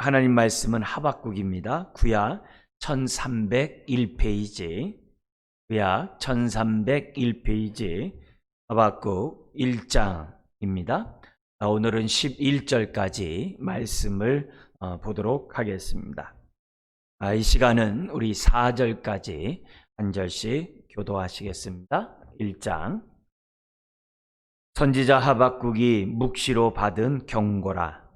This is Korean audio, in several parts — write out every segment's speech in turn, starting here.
하나님 말씀은 하박국입니다. 구약 1301페이지, 구약 1301페이지 하박국 1장입니다. 오늘은 11절까지 말씀을 보도록 하겠습니다. 이 시간은 우리 4절까지 한 절씩 교도하시겠습니다. 1장. 선지자 하박국이 묵시로 받은 경고라.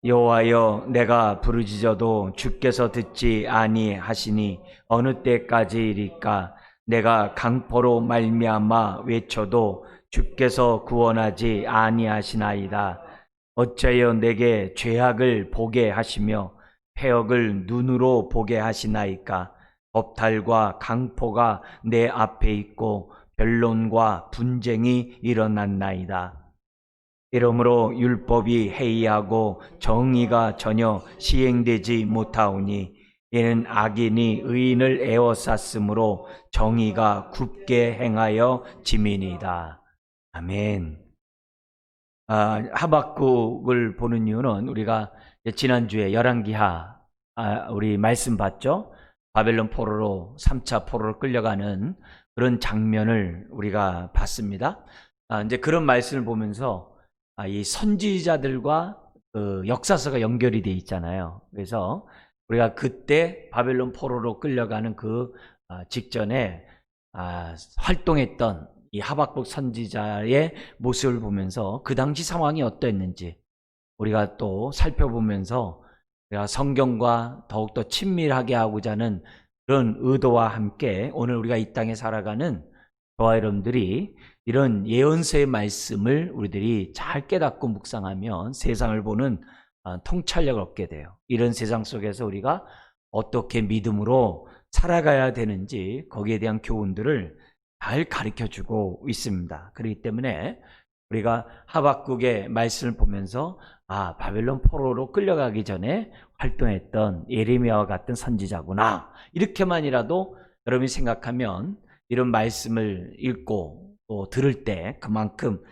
여호와여, 내가 부르짖어도 주께서 듣지 아니하시니 어느 때까지이리까? 내가 강포로 말미암아 외쳐도 주께서 구원하지 아니하시나이다. 어찌하여 내게 죄악을 보게 하시며 패역을 눈으로 보게 하시나이까? 법탈과 강포가 내 앞에 있고 변론과 분쟁이 일어났나이다. 이러므로 율법이 해이하고 정의가 전혀 시행되지 못하오니 이는 악인이 의인을 에워쌌으므로 정의가 굽게 행하여 짐이니이다. 아멘. 하박국을 보는 이유는 우리가 지난주에 열왕기하 우리 말씀 봤죠? 바벨론 포로로 3차 포로로 끌려가는 그런 장면을 우리가 봤습니다. 이제 그런 말씀을 보면서 이 선지자들과 그 역사서가 연결이 돼 있잖아요. 그래서 우리가 그때 바벨론 포로로 끌려가는 그 직전에 활동했던 이 하박국 선지자의 모습을 보면서 그 당시 상황이 어떠했는지 우리가 또 살펴보면서 우리가 성경과 더욱더 친밀하게 하고자 하는 그런 의도와 함께 오늘 우리가 이 땅에 살아가는 저와 여러분들이 이런 예언서의 말씀을 우리들이 잘 깨닫고 묵상하면 세상을 보는 통찰력을 얻게 돼요. 이런 세상 속에서 우리가 어떻게 믿음으로 살아가야 되는지 거기에 대한 교훈들을 잘 가르쳐주고 있습니다. 그렇기 때문에 우리가 하박국의 말씀을 보면서 바벨론 포로로 끌려가기 전에 활동했던 예레미야와 같은 선지자구나, 이렇게만이라도 여러분이 생각하면 이런 말씀을 읽고 또 들을 때 그만큼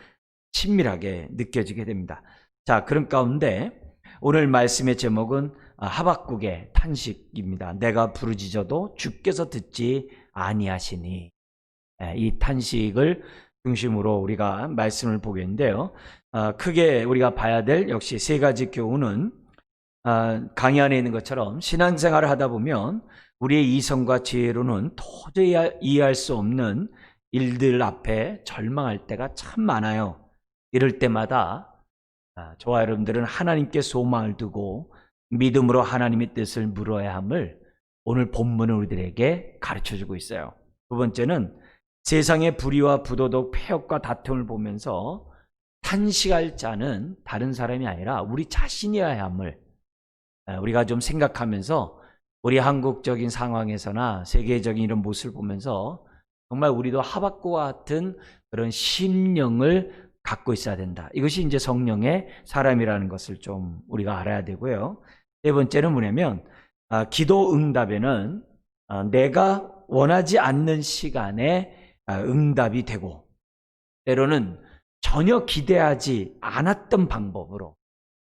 친밀하게 느껴지게 됩니다. 자, 그런 가운데 오늘 말씀의 제목은 하박국의 탄식입니다. 내가 부르짖어도 주께서 듣지 아니하시니. 이 탄식을 중심으로 우리가 말씀을 보겠는데요. 크게 우리가 봐야 될 역시 세 가지 교훈은 강의 안에 있는 것처럼 신앙생활을 하다 보면 우리의 이성과 지혜로는 도저히 이해할 수 없는 일들 앞에 절망할 때가 참 많아요. 이럴 때마다 저와 여러분들은 하나님께 소망을 두고 믿음으로 하나님의 뜻을 물어야 함을 오늘 본문은 우리들에게 가르쳐주고 있어요. 두 번째는 세상의 불의와 부도덕, 폐역과 다툼을 보면서 탄식할 자는 다른 사람이 아니라 우리 자신이어야 함을 우리가 좀 생각하면서 우리 한국적인 상황에서나 세계적인 이런 모습을 보면서 정말 우리도 하박국과 같은 그런 심령을 갖고 있어야 된다. 이것이 이제 성령의 사람이라는 것을 좀 우리가 알아야 되고요. 네 번째는 뭐냐면 기도 응답에는 내가 원하지 않는 시간에 응답이 되고 때로는 전혀 기대하지 않았던 방법으로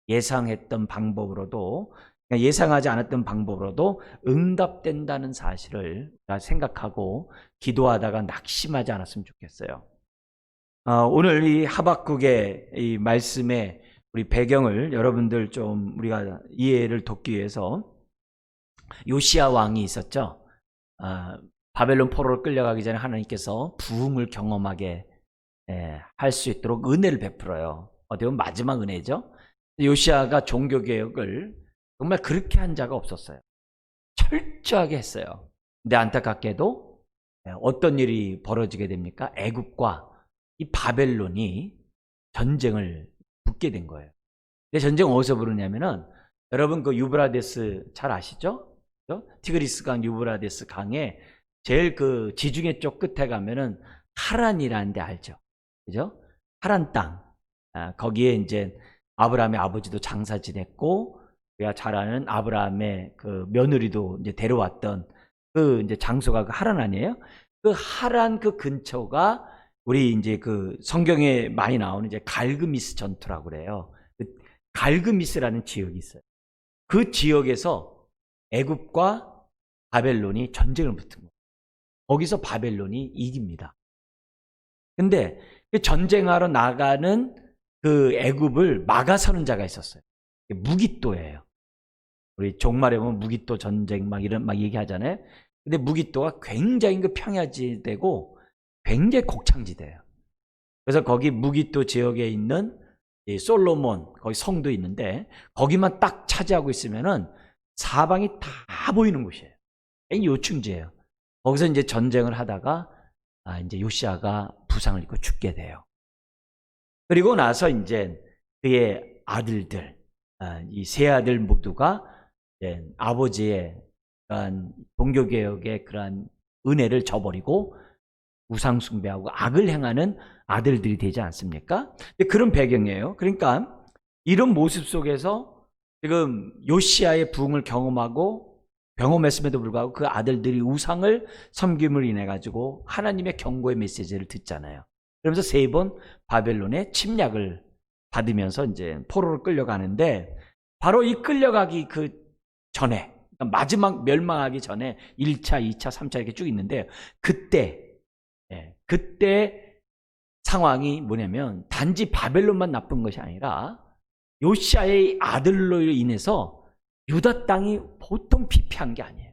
예상했던 방법으로도 예상하지 않았던 방법으로도 응답된다는 사실을 생각하고 기도하다가 낙심하지 않았으면 좋겠어요. 오늘 이 하박국의 이 말씀의 우리 배경을 여러분들 좀 우리가 이해를 돕기 위해서 요시야 왕이 있었죠. 바벨론 포로로 끌려가기 전에 하나님께서 부흥을 경험하게 할 수 있도록 은혜를 베풀어요. 어떻게 보면 마지막 은혜죠. 요시야가 종교개혁을 정말 그렇게 한 자가 없었어요. 철저하게 했어요. 근데 안타깝게도 어떤 일이 벌어지게 됩니까? 애굽과 이 바벨론이 전쟁을 붙게 된 거예요. 근데 전쟁 어디서 부르냐면은 여러분 그 유브라데스 잘 아시죠? 티그리스 강, 유브라데스 강에 제일 그 지중해 쪽 끝에 가면은 하란이라는 데 알죠? 그죠? 하란 땅. 거기에 이제 아브라함의 아버지도 장사 지냈고 우리가 잘 아는 아브라함의 그 며느리도 이제 데려왔던 그 이제 장소가 그 하란 아니에요? 그 하란 그 근처가 우리 이제 그 성경에 많이 나오는 이제 갈그미스 전투라고 그래요. 그 갈그미스라는 지역이 있어요. 그 지역에서 애굽과 바벨론이 전쟁을 붙은 거예요. 거기서 바벨론이 이깁니다. 근데 그 전쟁하러 나가는 그 애굽을 막아서는 자가 있었어요. 무기또예요. 우리 종말에 보면 무기또 전쟁 막 이런 막 얘기하잖아요. 근데 무기또가 굉장히 그 평야지대고 굉장히 곡창지대예요. 그래서 거기 무기또 지역에 있는 이 솔로몬 거기 성도 있는데 거기만 딱 차지하고 있으면은 사방이 다 보이는 곳이에요. 요충지예요. 거기서 이제 전쟁을 하다가 이제 요시아가 부상을 입고 죽게 돼요. 그리고 나서 이제 그의 아들들, 이 세 아들 모두가 이제 아버지의 그러한 종교개혁의 그러한 은혜를 저버리고 우상숭배하고 악을 행하는 아들들이 되지 않습니까? 그런 배경이에요. 그러니까 이런 모습 속에서 지금 요시아의 부흥을 경험했음에도 불구하고 그 아들들이 우상을 섬김을 인해 가지고 하나님의 경고의 메시지를 듣잖아요. 그러면서 3번 바벨론의 침략을 받으면서 이제 포로로 끌려가는데 바로 이 끌려가기 그 전에 마지막 멸망하기 전에 1차, 2차, 3차 이렇게 쭉 있는데 그때 상황이 뭐냐면 단지 바벨론만 나쁜 것이 아니라 요시아의 아들로 인해서 유다 땅이 보통 피폐한 게 아니에요.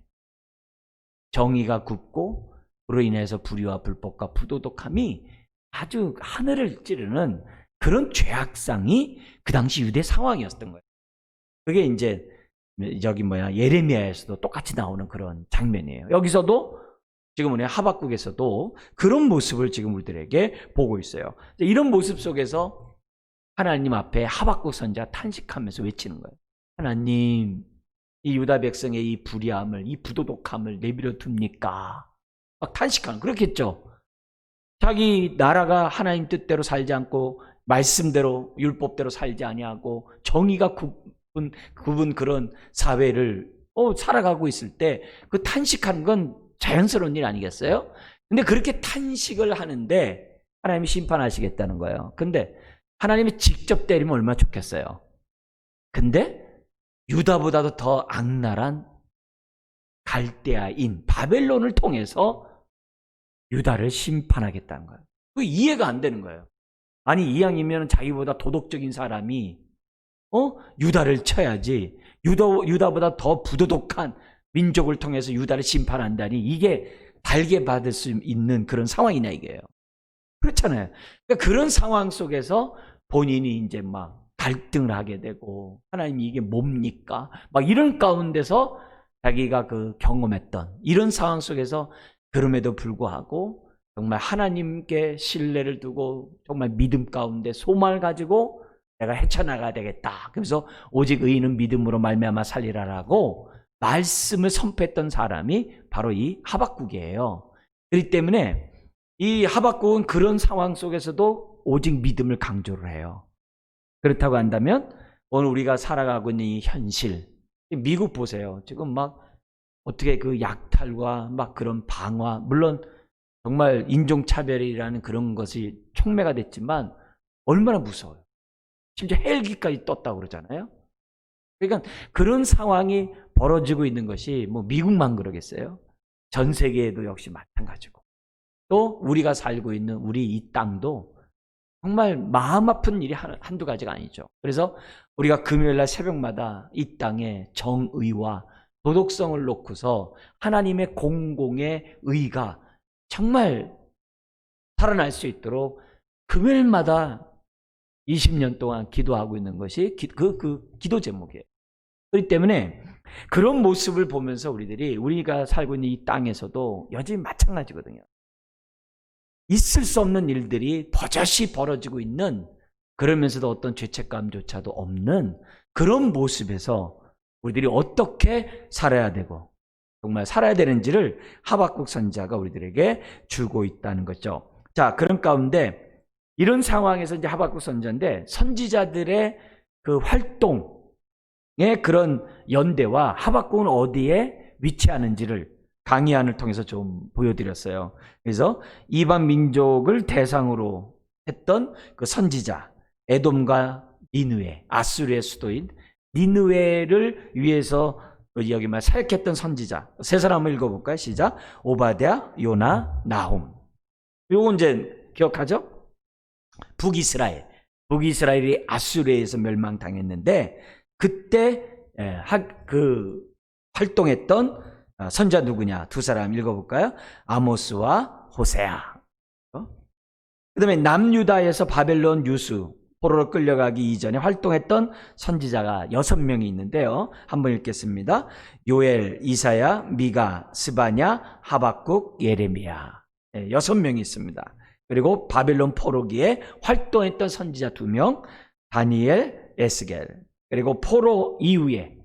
정의가 굽고 그로 인해서 불의와 불법과 부도덕함이 아주 하늘을 찌르는 그런 죄악상이 그 당시 유대 상황이었던 거예요. 그게 이제 예레미야에서도 똑같이 나오는 그런 장면이에요. 여기서도 지금 우리 하박국에서도 그런 모습을 지금 우리들에게 보고 있어요. 이런 모습 속에서 하나님 앞에 하박국 선지자가 탄식하면서 외치는 거예요. 하나님, 이 유다 백성의 이 불의함을, 이 부도덕함을 내버려 둡니까? 막 탄식하는, 그렇겠죠. 자기 나라가 하나님 뜻대로 살지 않고 말씀대로 율법대로 살지 아니하고 정의가 굽은 그런 사회를 살아가고 있을 때 그 탄식하는 건 자연스러운 일 아니겠어요? 근데 그렇게 탄식을 하는데 하나님이 심판하시겠다는 거예요. 근데 하나님이 직접 때리면 얼마나 좋겠어요. 근데 유다보다도 더 악랄한 갈대아인 바벨론을 통해서 유다를 심판하겠다는 거예요. 그 이해가 안 되는 거예요. 아니 이왕이면 자기보다 도덕적인 사람이 유다를 쳐야지 유다보다 더 부도덕한 민족을 통해서 유다를 심판한다니 이게 달게 받을 수 있는 그런 상황이냐 이게요. 그렇잖아요. 그러니까 그런 상황 속에서 본인이 이제 막 갈등을 하게 되고 하나님 이게 뭡니까? 막 이런 가운데서 자기가 그 경험했던 이런 상황 속에서 그럼에도 불구하고 정말 하나님께 신뢰를 두고 정말 믿음 가운데 소망을 가지고 내가 헤쳐나가야 되겠다. 그래서 오직 의인은 믿음으로 말미암아 살리라라고 말씀을 선포했던 사람이 바로 이 하박국이에요. 그렇기 때문에 이 하박국은 그런 상황 속에서도 오직 믿음을 강조를 해요. 그렇다고 한다면 오늘 우리가 살아가고 있는 이 현실, 미국 보세요. 지금 막 어떻게 그 약탈과 막 그런 방화, 물론 정말 인종차별이라는 그런 것이 촉매가 됐지만 얼마나 무서워요. 심지어 헬기까지 떴다고 그러잖아요. 그러니까 그런 상황이 벌어지고 있는 것이 뭐 미국만 그러겠어요? 전 세계에도 역시 마찬가지고 또 우리가 살고 있는 우리 이 땅도 정말 마음 아픈 일이 한두 가지가 아니죠. 그래서 우리가 금요일날 새벽마다 이 땅에 정의와 도덕성을 놓고서 하나님의 공공의 의가 정말 살아날 수 있도록 금요일마다 20년 동안 기도하고 있는 것이 그 기도 제목이에요. 그렇기 때문에 그런 모습을 보면서 우리가 살고 있는 이 땅에서도 여전히 마찬가지거든요. 있을 수 없는 일들이 버젓이 벌어지고 있는, 그러면서도 어떤 죄책감조차도 없는 그런 모습에서 우리들이 어떻게 살아야 되고 정말 살아야 되는지를 하박국 선지자가 우리들에게 주고 있다는 거죠. 자, 그런 가운데 이런 상황에서 이제 하박국 선지자인데 선지자들의 그 활동의 그런 연대와 하박국은 어디에 위치하는지를 강의안을 통해서 좀 보여드렸어요. 그래서 이방 민족을 대상으로 했던 그 선지자, 에돔과 니느웨, 아수르의 수도인 니느웨를 위해서 여기 말 사역했던 선지자 세 사람 한번 읽어볼까요? 시작. 오바댜, 요나, 나훔. 요거 이제 기억하죠? 북이스라엘이 아수르에서 멸망당했는데 그때 활동했던 선지자 누구냐? 두 사람 읽어볼까요? 아모스와 호세아. 그 다음에 남유다에서 바벨론 유수 포로로 끌려가기 이전에 활동했던 선지자가 6명이 있는데요. 한번 읽겠습니다. 요엘, 이사야, 미가, 스바냐, 하박국, 예레미야. 6명이 있습니다. 그리고 바벨론 포로기에 활동했던 선지자 2명, 다니엘, 에스겔. 그리고 포로 이후에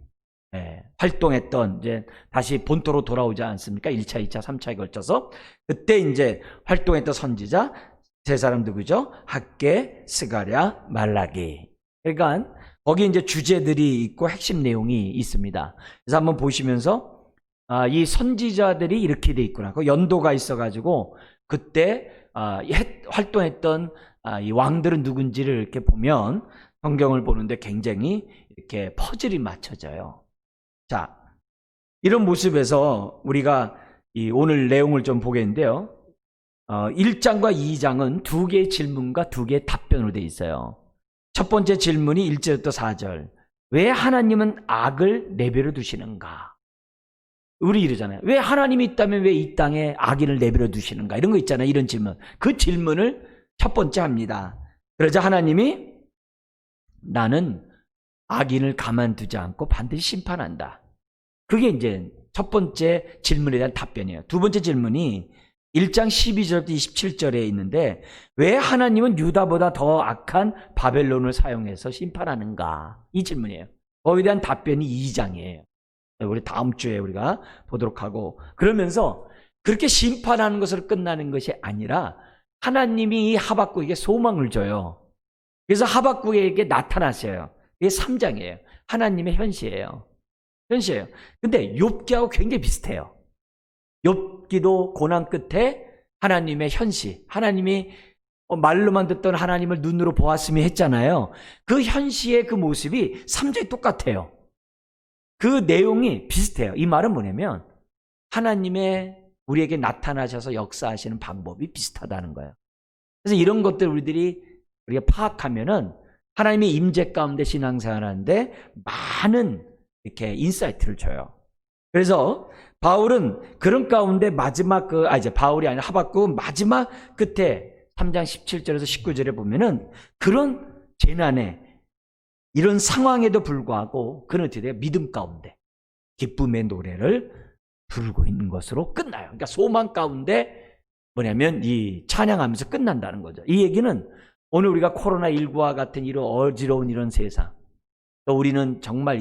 활동했던 이제 다시 본토로 돌아오지 않습니까? 1차, 2차, 3차에 걸쳐서 그때 이제 활동했던 선지자 세 사람 누구죠? 학개, 스가랴, 말라기. 그러니까 거기 이제 주제들이 있고 핵심 내용이 있습니다. 그래서 한번 보시면서 이 선지자들이 이렇게 돼 있구나. 그 연도가 있어가지고 그때 활동했던 이 왕들은 누군지를 이렇게 보면 성경을 보는데 굉장히 이렇게 퍼즐이 맞춰져요. 자, 이런 모습에서 우리가 오늘 내용을 좀 보겠는데요. 1장과 2장은 2개의 질문과 2개의 답변으로 되어 있어요. 첫 번째 질문이 1절부터 4절. 왜 하나님은 악을 내버려 두시는가? 우리 이러잖아요. 왜 하나님이 있다면 왜 이 땅에 악인을 내버려 두시는가? 이런 거 있잖아요. 이런 질문. 그 질문을 첫 번째 합니다. 그러자 하나님이 나는 악인을 가만두지 않고 반드시 심판한다. 그게 이제 첫 번째 질문에 대한 답변이에요. 두 번째 질문이 1장 12절부터 27절에 있는데 왜 하나님은 유다보다 더 악한 바벨론을 사용해서 심판하는가? 이 질문이에요. 거기에 대한 답변이 2장이에요. 우리 다음 주에 우리가 보도록 하고, 그러면서 그렇게 심판하는 것으로 끝나는 것이 아니라 하나님이 이 하박국에게 소망을 줘요. 그래서 하박국에게 나타나셔요. 이게 3장이에요. 하나님의 현시예요. 근데 욥기하고 굉장히 비슷해요. 욥기도 고난 끝에 하나님의 현시, 하나님이 말로만 듣던 하나님을 눈으로 보았으면 했잖아요. 그 현시의 그 모습이 3장이 똑같아요. 그 내용이 비슷해요. 이 말은 뭐냐면 하나님의 우리에게 나타나셔서 역사하시는 방법이 비슷하다는 거예요. 그래서 이런 것들 우리가 파악하면은 하나님의 임재 가운데 신앙생활하는데 많은 이렇게 인사이트를 줘요. 그래서 바울은 그런 가운데 바울이 아니라 하박국 마지막 끝에 3장 17절에서 19절에 보면은 그런 재난에 이런 상황에도 불구하고 그는 어떻게 돼요? 믿음 가운데 기쁨의 노래를 부르고 있는 것으로 끝나요. 그러니까 소망 가운데 뭐냐면 이 찬양하면서 끝난다는 거죠. 이 얘기는 오늘 우리가 코로나19와 같은 이런 어지러운 이런 세상, 또 우리는 정말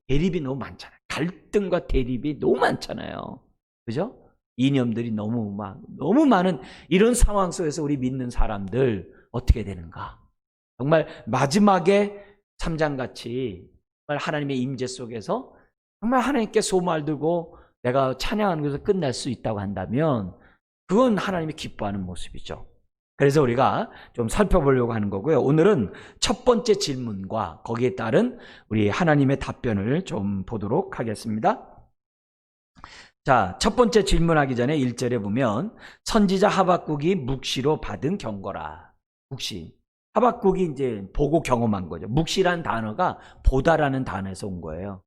대립이 너무 많잖아요. 갈등과 대립이 너무 많잖아요. 그죠? 이념들이 너무 많은 이런 상황 속에서 우리 믿는 사람들 어떻게 되는가? 정말 마지막에 3장같이 정말 하나님의 임재 속에서 정말 하나님께 소망을 두고 내가 찬양하는 것에서 끝날 수 있다고 한다면 그건 하나님이 기뻐하는 모습이죠. 그래서 우리가 좀 살펴보려고 하는 거고요. 오늘은 첫 번째 질문과 거기에 따른 우리 하나님의 답변을 좀 보도록 하겠습니다. 자, 첫 번째 질문하기 전에 1절에 보면 선지자 하박국이 묵시로 받은 경고라. 묵시. 하박국이 이제 보고 경험한 거죠. 묵시라는 단어가 보다라는 단어에서 온 거예요.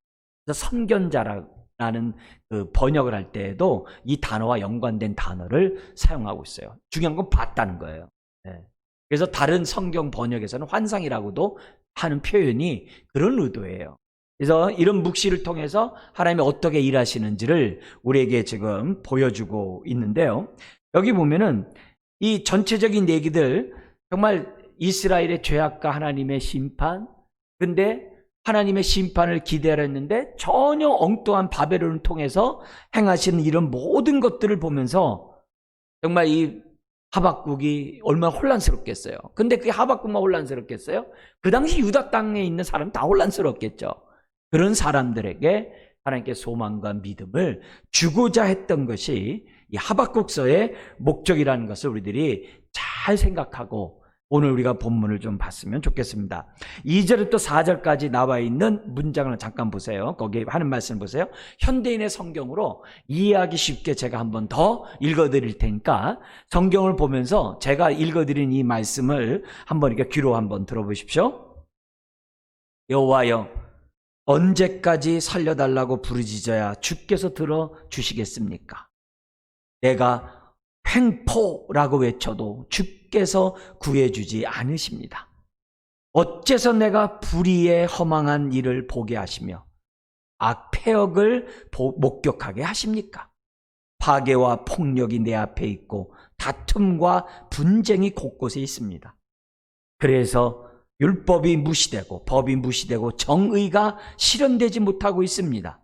그래서 선견자라는 그 번역을 할 때에도 이 단어와 연관된 단어를 사용하고 있어요. 중요한 건 봤다는 거예요. 네. 그래서 다른 성경 번역에서는 환상이라고도 하는 표현이 그런 의도예요. 그래서 이런 묵시를 통해서 하나님이 어떻게 일하시는지를 우리에게 지금 보여주고 있는데요. 여기 보면은 이 전체적인 얘기들 정말 이스라엘의 죄악과 하나님의 심판, 근데 하나님의 심판을 기대하였는데 전혀 엉뚱한 바벨론을 통해서 행하시는 이런 모든 것들을 보면서 정말 이 하박국이 얼마나 혼란스럽겠어요. 근데 그게 하박국만 혼란스럽겠어요? 그 당시 유다 땅에 있는 사람 다 혼란스럽겠죠. 그런 사람들에게 하나님께 소망과 믿음을 주고자 했던 것이 이 하박국서의 목적이라는 것을 우리들이 잘 생각하고 오늘 우리가 본문을 좀 봤으면 좋겠습니다. 2절부터 4절까지 나와 있는 문장을 잠깐 보세요. 거기에 하는 말씀 보세요. 현대인의 성경으로 이해하기 쉽게 제가 한번 더 읽어드릴 테니까 성경을 보면서 제가 읽어드린 이 말씀을 한번 이렇게 귀로 한번 들어보십시오. 여호와여, 언제까지 살려달라고 부르짖어야 주께서 들어주시겠습니까? 내가 횡포라고 외쳐도 주께서 구해주지 않으십니다. 어째서 내가 불의의 허망한 일을 보게 하시며 악패역을 목격하게 하십니까? 파괴와 폭력이 내 앞에 있고 다툼과 분쟁이 곳곳에 있습니다. 그래서 율법이 무시되고 법이 무시되고 정의가 실현되지 못하고 있습니다.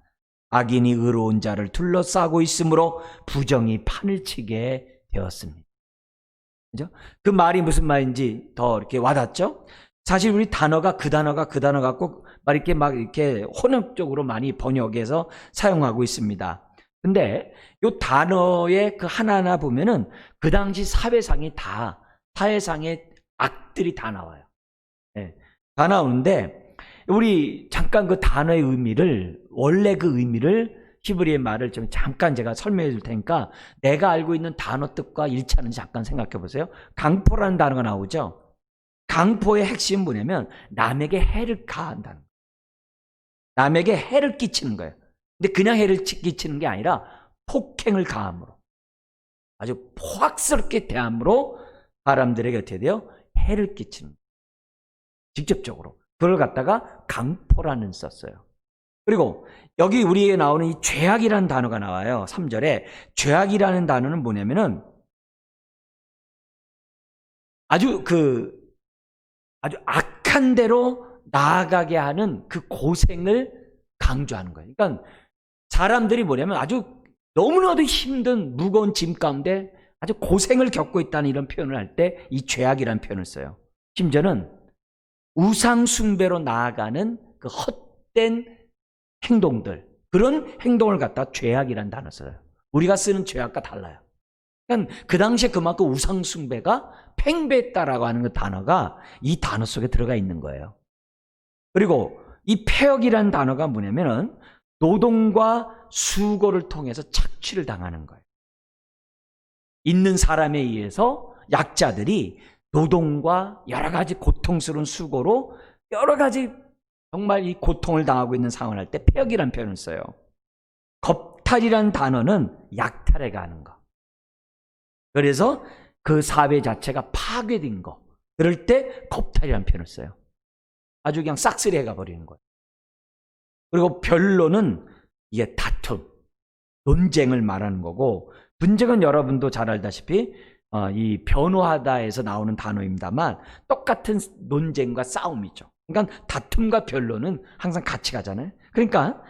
악인이 의로운 자를 둘러싸고 있으므로 부정이 판을 치게 되었습니다. 그죠? 그 말이 무슨 말인지 더 이렇게 와닿죠? 사실 우리 단어가 그 단어가 꼭 이렇게 혼합적으로 많이 번역해서 사용하고 있습니다. 근데 이 단어의 그 하나하나 보면은 그 당시 사회상의 악들이 다 나와요. 네, 다 나오는데 우리 잠깐 그 단어의 의미를, 원래 그 의미를 히브리의 말을 좀 잠깐 제가 설명해 줄 테니까 내가 알고 있는 단어 뜻과 일치하는지 잠깐 생각해 보세요. 강포라는 단어가 나오죠. 강포의 핵심은 뭐냐면 남에게 해를 가한다는 거예요. 남에게 해를 끼치는 거예요. 근데 그냥 해를 끼치는 게 아니라 폭행을 가함으로, 아주 포악스럽게 대함으로 사람들에게 어떻게 돼요? 해를 끼치는 거예요. 직접적으로. 그걸 갖다가 강포라는 썼어요. 그리고 여기 우리에게 나오는 이 죄악이라는 단어가 나와요. 3절에 죄악이라는 단어는 뭐냐면은 아주 악한 대로 나아가게 하는 그 고생을 강조하는 거예요. 그러니까 사람들이 뭐냐면 아주 너무나도 힘든 무거운 짐 가운데 아주 고생을 겪고 있다는 이런 표현을 할 때 이 죄악이라는 표현을 써요. 심지어는 우상 숭배로 나아가는 그 헛된 행동들, 그런 행동을 갖다 죄악이라는 단어 써요. 우리가 쓰는 죄악과 달라요. 그러니까 그 당시에 그만큼 우상 숭배가 팽배했다라고 하는 그 단어가 이 단어 속에 들어가 있는 거예요. 그리고 이 패역이라는 단어가 뭐냐면은 노동과 수고를 통해서 착취를 당하는 거예요. 있는 사람에 의해서 약자들이 노동과 여러 가지 고통스러운 수고로 여러 가지 정말 이 고통을 당하고 있는 상황을 할 때 패역이라는 표현을 써요. 겁탈이라는 단어는 약탈에 가는 거. 그래서 그 사회 자체가 파괴된 거. 그럴 때 겁탈이라는 표현을 써요. 아주 그냥 싹쓸이해 가버리는 거예요. 그리고 변론은 이게 다툼, 논쟁을 말하는 거고, 분쟁은 여러분도 잘 알다시피 이 변호하다에서 나오는 단어입니다만 똑같은 논쟁과 싸움이죠. 그러니까 다툼과 변론은 항상 같이 가잖아요. 그러니까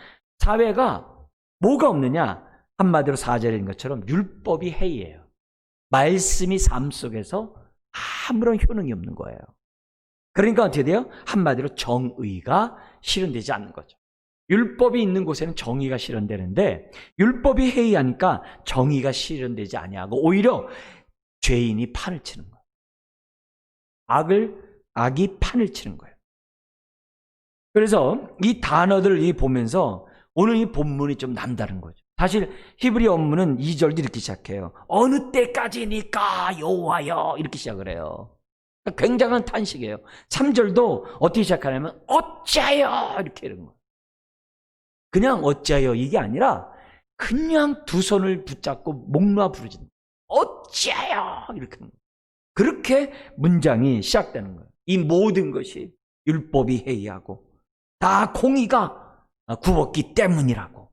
사회가 뭐가 없느냐? 한마디로 4절인 것처럼 율법이 해이해요. 말씀이 삶 속에서 아무런 효능이 없는 거예요. 그러니까 어떻게 돼요? 한마디로 정의가 실현되지 않는 거죠. 율법이 있는 곳에는 정의가 실현되는데 율법이 해이하니까 정의가 실현되지 아니하고 오히려 죄인이 판을 치는 거예요. 악이 판을 치는 거예요. 그래서 이 단어들을 보면서 오늘 이 본문이 좀 남다른 거죠. 사실 히브리 원문은 2절도 이렇게 시작해요. 어느 때까지니까 여호와여, 이렇게 시작을 해요. 굉장한 탄식이에요. 3절도 어떻게 시작하냐면 어찌하여, 이렇게 이런 거예요. 그냥 어찌하여 이게 아니라 그냥 두 손을 붙잡고 목 놓아 부르진다. 어찌하여, 이렇게 하는 거예요. 그렇게 문장이 시작되는 거예요. 이 모든 것이 율법이 해이하고 다 공의가 굽었기 때문이라고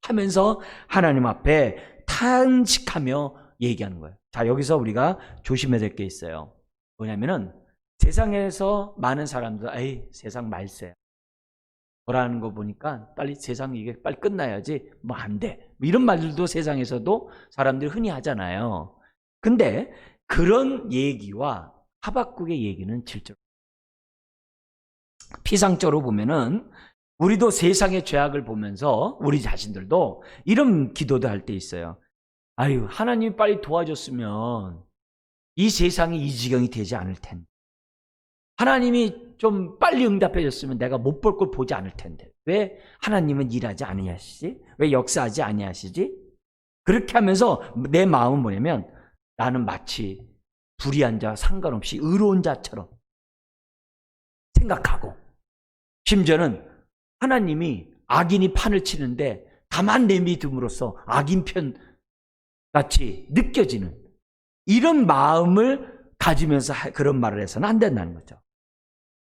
하면서 하나님 앞에 탄식하며 얘기하는 거예요. 자, 여기서 우리가 조심해야 될 게 있어요. 뭐냐면은 세상에서 많은 사람들, 에이, 세상 말세, 뭐라는 거 보니까 빨리 세상 이게 빨리 끝나야지, 뭐 안 돼, 뭐 이런 말들도 세상에서도 사람들이 흔히 하잖아요. 근데 그런 얘기와 하박국의 얘기는 질적, 피상적으로 보면은 우리도 세상의 죄악을 보면서 우리 자신들도 이런 기도도 할 때 있어요. 아유, 하나님이 빨리 도와줬으면 이 세상이 이 지경이 되지 않을 텐데, 하나님이 좀 빨리 응답해 줬으면 내가 못 볼 걸 보지 않을 텐데 왜 하나님은 일하지 아니하시지? 왜 역사하지 아니하시지? 그렇게 하면서 내 마음은 뭐냐면 나는 마치 불의한 자 상관없이 의로운 자처럼 생각하고, 심지어는 하나님이 악인이 판을 치는데 가만 내비둠으로써 악인 편 같이 느껴지는 이런 마음을 가지면서 그런 말을 해서는 안 된다는 거죠.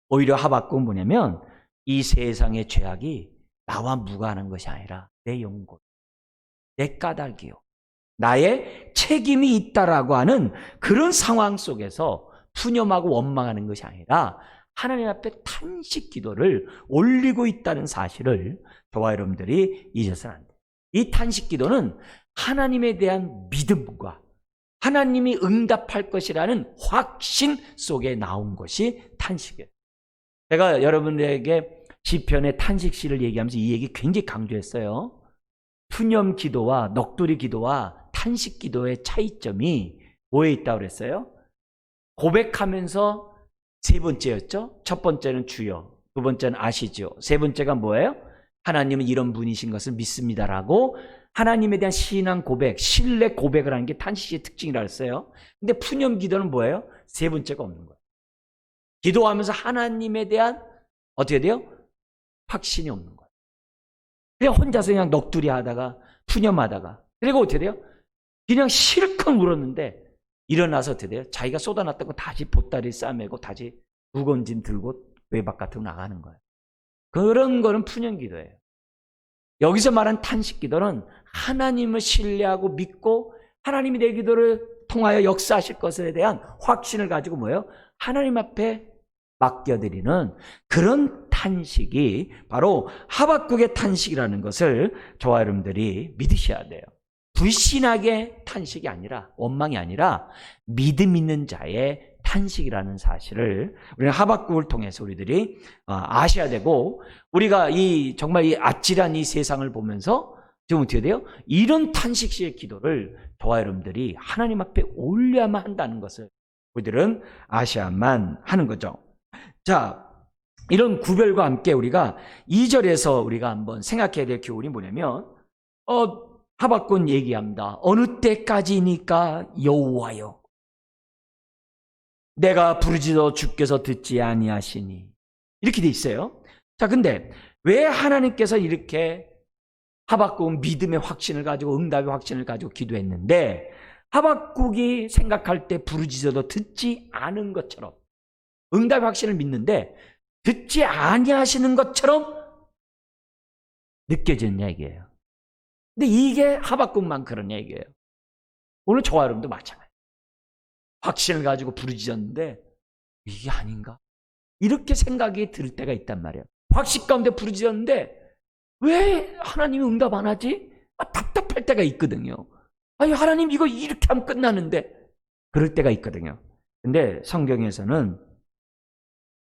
오히려 하박국은 뭐냐면 이 세상의 죄악이 나와 무관한 것이 아니라 내 영혼, 내 까닭이요, 나의 책임이 있다라고 하는 그런 상황 속에서 푸념하고 원망하는 것이 아니라 하나님 앞에 탄식 기도를 올리고 있다는 사실을 저와 여러분들이 잊어서는 안 돼요. 이 탄식 기도는 하나님에 대한 믿음과 하나님이 응답할 것이라는 확신 속에 나온 것이 탄식이에요. 제가 여러분들에게 시편의 탄식시를 얘기하면서 이 얘기 굉장히 강조했어요. 푸념 기도와 넋두리 기도와 탄식 기도의 차이점이 뭐에 있다고 그랬어요? 고백하면서 세 번째였죠. 첫 번째는 주여, 두 번째는 아시죠, 세 번째가 뭐예요? 하나님은 이런 분이신 것을 믿습니다라고 하나님에 대한 신앙 고백, 신뢰 고백을 하는 게 탄식의 특징이라고 했어요. 근데 푸념 기도는 뭐예요? 세 번째가 없는 거예요. 기도하면서 하나님에 대한 어떻게 돼요? 확신이 없는 거예요. 그냥 혼자서 그냥 넋두리 하다가 푸념하다가, 그리고 어떻게 돼요? 그냥 실컷 울었는데 일어나서 어떻게 돼요? 자기가 쏟아놨던 거 다시 보따리 싸매고 다시 무거운 짐 들고 외박 같은 거 나가는 거예요. 그런 거는 푸념 기도예요. 여기서 말한 탄식 기도는 하나님을 신뢰하고 믿고 하나님이 내 기도를 통하여 역사하실 것에 대한 확신을 가지고 뭐예요? 하나님 앞에 맡겨드리는 그런 탄식이 바로 하박국의 탄식이라는 것을 저와 여러분들이 믿으셔야 돼요. 불신하게 탄식이 아니라, 원망이 아니라 믿음 있는 자의 탄식이라는 사실을 우리는 하박국을 통해서 우리들이 아셔야 되고, 우리가 정말 이 아찔한 이 세상을 보면서 지금 어떻게 돼요? 이런 탄식시의 기도를 저와 여러분들이 하나님 앞에 올려야만 한다는 것을 우리들은 아셔야만 하는 거죠. 자, 이런 구별과 함께 우리가 2절에서 우리가 한번 생각해야 될 교훈이 뭐냐면, 하박국은 얘기합니다. 어느 때까지니까 여호와여, 내가 부르짖어 주께서 듣지 아니하시니, 이렇게 돼 있어요. 자, 근데 왜 하나님께서 이렇게 하박국은 믿음의 확신을 가지고, 응답의 확신을 가지고 기도했는데 하박국이 생각할 때 부르짖어도 듣지 않은 것처럼, 응답의 확신을 믿는데 듣지 아니하시는 것처럼 느껴지는 얘기예요. 근데 이게 하박국만 그런 얘기예요. 오늘 저와 여러분도 마찬가지예요. 확신을 가지고 부르짖었는데 이게 아닌가? 이렇게 생각이 들 때가 있단 말이에요. 확신 가운데 부르짖었는데 왜 하나님이 응답 안 하지? 답답할 때가 있거든요. 아니, 하나님 이거 이렇게 하면 끝나는데, 그럴 때가 있거든요. 근데 성경에서는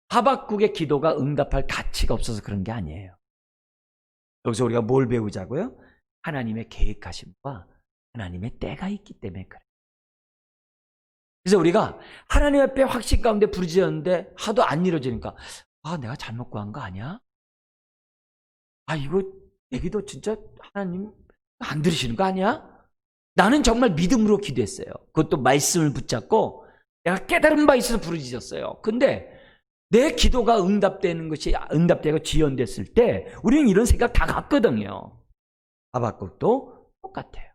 하박국의 기도가 응답할 가치가 없어서 그런 게 아니에요. 여기서 우리가 뭘 배우자고요? 하나님의 계획하심과 하나님의 때가 있기 때문에 그래요. 그래서 우리가 하나님 앞에 확신 가운데 부르짖었는데 하도 안 이루어지니까, 내가 잘못 구한 거 아니야? 이거 내 기도 진짜 하나님 안 들으시는 거 아니야? 나는 정말 믿음으로 기도했어요. 그것도 말씀을 붙잡고 내가 깨달은 바 있어서 부르짖었어요. 근데 내 기도가 응답되고 지연됐을 때 우리는 이런 생각 다 갖거든요. 하박국도 똑같아요.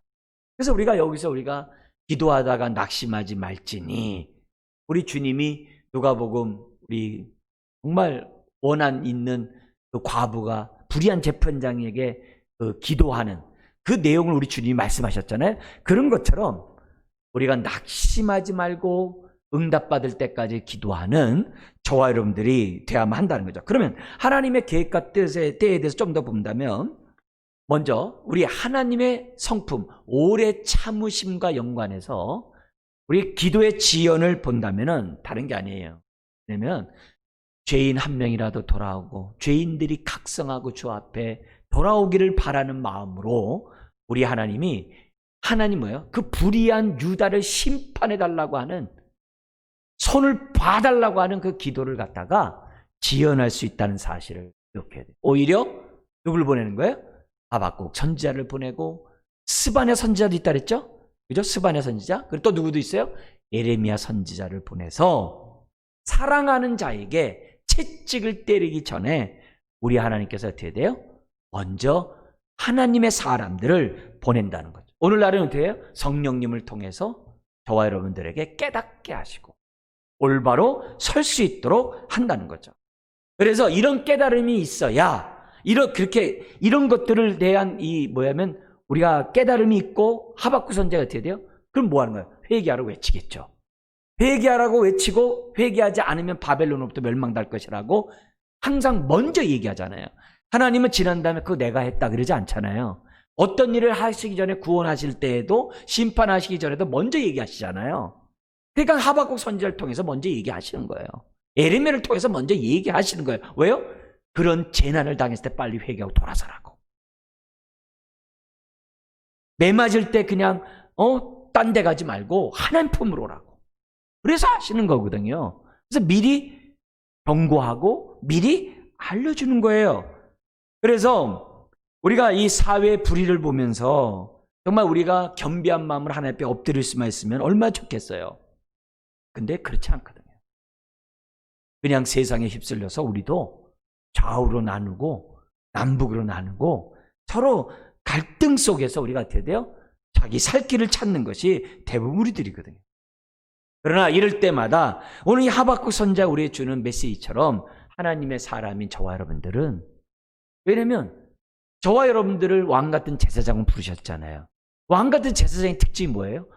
그래서 우리가 기도하다가 낙심하지 말지니, 우리 주님이 누가복음 우리 정말 원한 있는 그 과부가 불의한 재판장에게 기도하는 그 내용을 우리 주님이 말씀하셨잖아요. 그런 것처럼 우리가 낙심하지 말고 응답받을 때까지 기도하는 저와 여러분들이 되어야만 한다는 거죠. 그러면 하나님의 계획과 때에 대해서 좀 더 본다면, 먼저 우리 하나님의 성품, 오래 참으심과 연관해서 우리 기도의 지연을 본다면은 다른 게 아니에요. 왜냐면 죄인 한 명이라도 돌아오고 죄인들이 각성하고 주 앞에 돌아오기를 바라는 마음으로 우리 하나님 뭐예요? 그 불의한 유다를 심판해 달라고 하는 손을 봐달라고 하는 그 기도를 갖다가 지연할 수 있다는 사실을 기억해야 돼요. 오히려 누굴 보내는 거예요? 하박국 선지자를 보내고 스바냐 선지자도 있다 그랬죠? 그죠? 스바냐 선지자. 그리고 또 누구도 있어요? 예레미야 선지자를 보내서 사랑하는 자에게 채찍을 때리기 전에 우리 하나님께서 어떻게 돼요? 먼저 하나님의 사람들을 보낸다는 거죠. 오늘날은 어떻게 해요? 성령님을 통해서 저와 여러분들에게 깨닫게 하시고 올바로 설 수 있도록 한다는 거죠. 그래서 이런 깨달음이 있어야 이런 것들을 대한 우리가 깨달음이 있고 하박국 선지자가 어떻게 돼요? 그럼 뭐 하는 거예요? 회개하라고 외치겠죠. 회개하라고 외치고 회개하지 않으면 바벨론으로부터 멸망될 것이라고 항상 먼저 얘기하잖아요. 하나님은 지난 다음에 그거 내가 했다 그러지 않잖아요. 어떤 일을 하시기 전에 구원하실 때에도 심판하시기 전에도 먼저 얘기하시잖아요. 그러니까 하박국 선지자를 통해서 먼저 얘기하시는 거예요. 예레미야를 통해서 먼저 얘기하시는 거예요. 왜요? 그런 재난을 당했을 때 빨리 회개하고 돌아서라고. 매 맞을 때 그냥 딴 데 가지 말고 하나님 품으로 오라고. 그래서 하시는 거거든요. 그래서 미리 경고하고 미리 알려주는 거예요. 그래서 우리가 이 사회의 불의를 보면서 정말 우리가 겸비한 마음으로 하나님 앞에 엎드릴 수만 있으면 얼마나 좋겠어요. 근데 그렇지 않거든요. 그냥 세상에 휩쓸려서 우리도 좌우로 나누고 남북으로 나누고 서로 갈등 속에서 우리가 어떻게 돼요? 자기 살 길을 찾는 것이 대부분 우리들이거든요. 그러나 이럴 때마다 오늘 이 하박국 선지자 우리에 주는 메시지처럼 하나님의 사람인 저와 여러분들은, 왜냐면 저와 여러분들을 왕같은 제사장을 부르셨잖아요. 왕같은 제사장의 특징이 뭐예요?